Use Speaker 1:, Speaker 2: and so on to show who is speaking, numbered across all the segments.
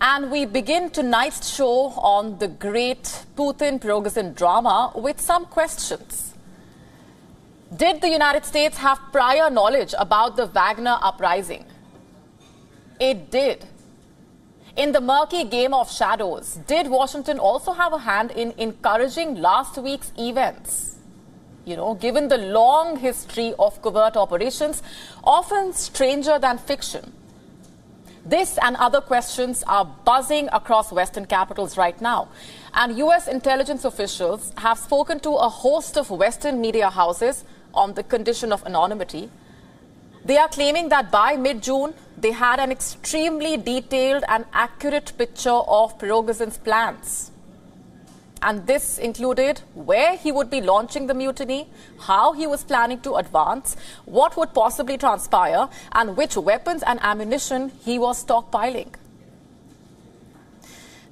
Speaker 1: And we begin tonight's show on the great Putin-Prigozhin drama with some questions. Did the United States have prior knowledge about the Wagner uprising? It did. In the murky game of shadows, did Washington also have a hand in encouraging last week's events? Given the long history of covert operations, often stranger than fiction. This and other questions are buzzing across Western capitals right now. And U.S. intelligence officials have spoken to a host of Western media houses on the condition of anonymity. They are claiming that by mid-June, they had an extremely detailed and accurate picture of Prigozhin's plans. And this included where he would be launching the mutiny, how he was planning to advance, what would possibly transpire, and which weapons and ammunition he was stockpiling.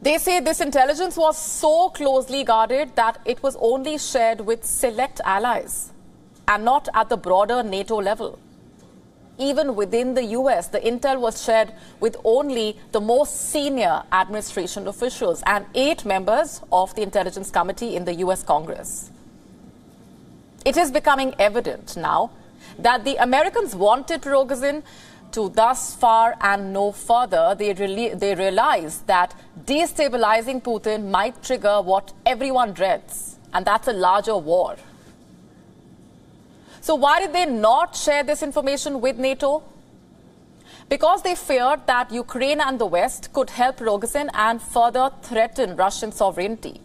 Speaker 1: They say this intelligence was so closely guarded that it was only shared with select allies and not at the broader NATO level. Even within the US, the intel was shared with only the most senior administration officials and 8 members of the Intelligence Committee in the US Congress. It is becoming evident now that the Americans wanted Prigozhin to thus far and no further. They realized that destabilizing Putin might trigger what everyone dreads, and that's a larger war. So why did they not share this information with NATO? Because they feared that Ukraine and the West could help Prigozhin and further threaten Russian sovereignty.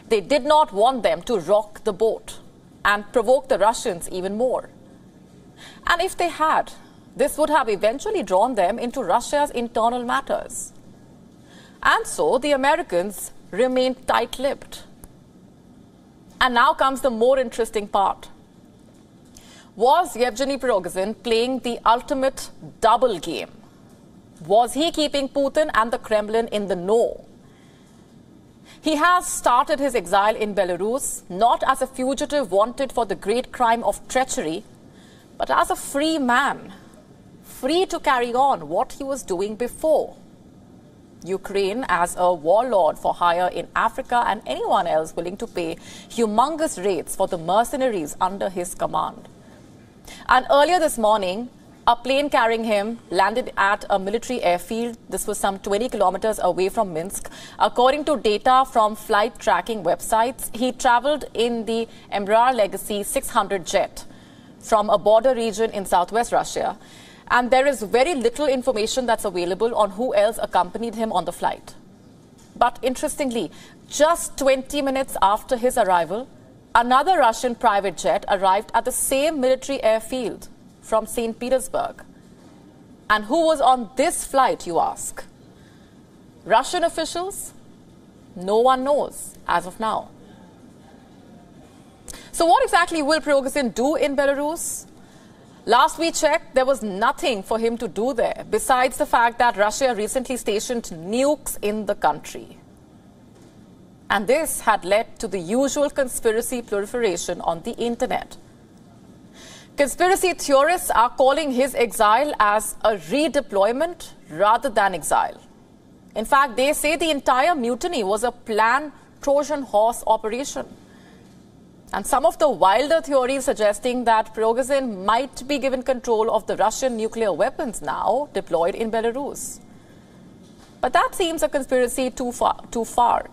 Speaker 1: They did not want them to rock the boat and provoke the Russians even more. And if they had, this would have eventually drawn them into Russia's internal matters. And so the Americans remained tight-lipped. And now comes the more interesting part. Was Yevgeny Prigozhin playing the ultimate double game? Was he keeping Putin and the Kremlin in the know? He has started his exile in Belarus not as a fugitive wanted for the great crime of treachery, but as a free man, free to carry on what he was doing before. Ukraine as a warlord for hire in Africa and anyone else willing to pay humongous rates for the mercenaries under his command. And earlier this morning, a plane carrying him landed at a military airfield. This was some 20 kilometers away from Minsk. According to data from flight tracking websites, he traveled in the Embraer Legacy 600 jet from a border region in southwest Russia. And there is very little information that's available on who else accompanied him on the flight. But interestingly, just 20 minutes after his arrival, another Russian private jet arrived at the same military airfield from St. Petersburg. And who was on this flight, you ask? Russian officials? No one knows as of now. So what exactly will Prigozhin do in Belarus? Last we checked, there was nothing for him to do there, besides the fact that Russia recently stationed nukes in the country. And this had led to the usual conspiracy proliferation on the internet. Conspiracy theorists are calling his exile as a redeployment rather than exile. In fact, they say the entire mutiny was a planned Trojan horse operation. And some of the wilder theories suggesting that Prigozhin might be given control of the Russian nuclear weapons now deployed in Belarus. But that seems a conspiracy too far.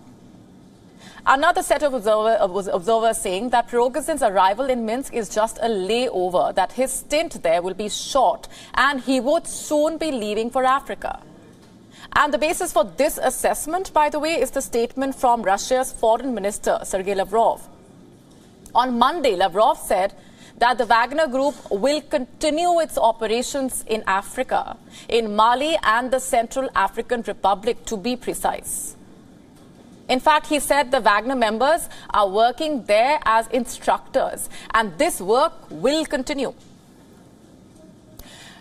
Speaker 1: Another set of observers saying that Prigozhin's arrival in Minsk is just a layover, that his stint there will be short and he would soon be leaving for Africa. And the basis for this assessment, by the way, is the statement from Russia's Foreign Minister, Sergei Lavrov. On Monday, Lavrov said that the Wagner Group will continue its operations in Africa, in Mali and the Central African Republic, to be precise. In fact, he said the Wagner members are working there as instructors, and this work will continue.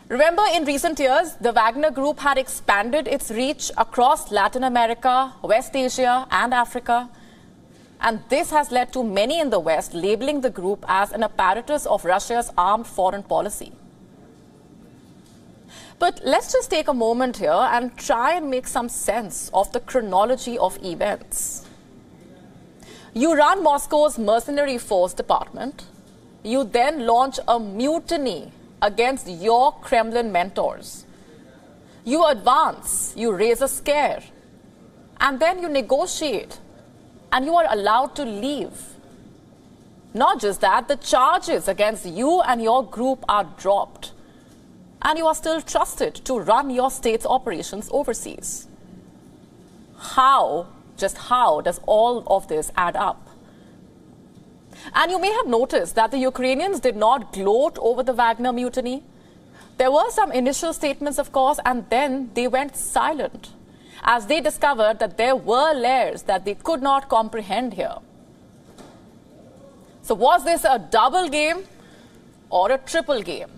Speaker 1: Remember, in recent years, the Wagner Group had expanded its reach across Latin America, West Asia, and Africa. And this has led to many in the West labeling the group as an apparatus of Russia's armed foreign policy. But let's just take a moment here and try and make some sense of the chronology of events. You run Moscow's mercenary force department. You then launch a mutiny against your Kremlin mentors. You advance, you raise a scare, and then you negotiate, and you are allowed to leave. Not just that, the charges against you and your group are dropped, and you are still trusted to run your state's operations overseas. How, just how, does all of this add up? And you may have noticed that the Ukrainians did not gloat over the Wagner Mutiny. There were some initial statements, of course, and then they went silent as they discovered that there were layers that they could not comprehend here. So was this a double game or a triple game?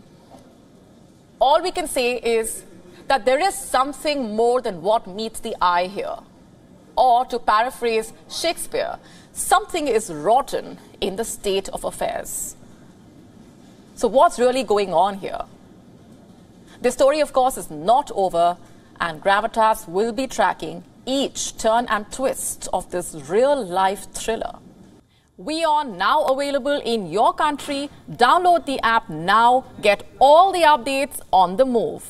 Speaker 1: All we can say is that there is something more than what meets the eye here. Or, to paraphrase Shakespeare, something is rotten in the state of affairs. So what's really going on here? The story, of course, is not over, and Gravitas will be tracking each turn and twist of this real-life thriller. WION now available in your country. Download the app now. Get all the updates on the move.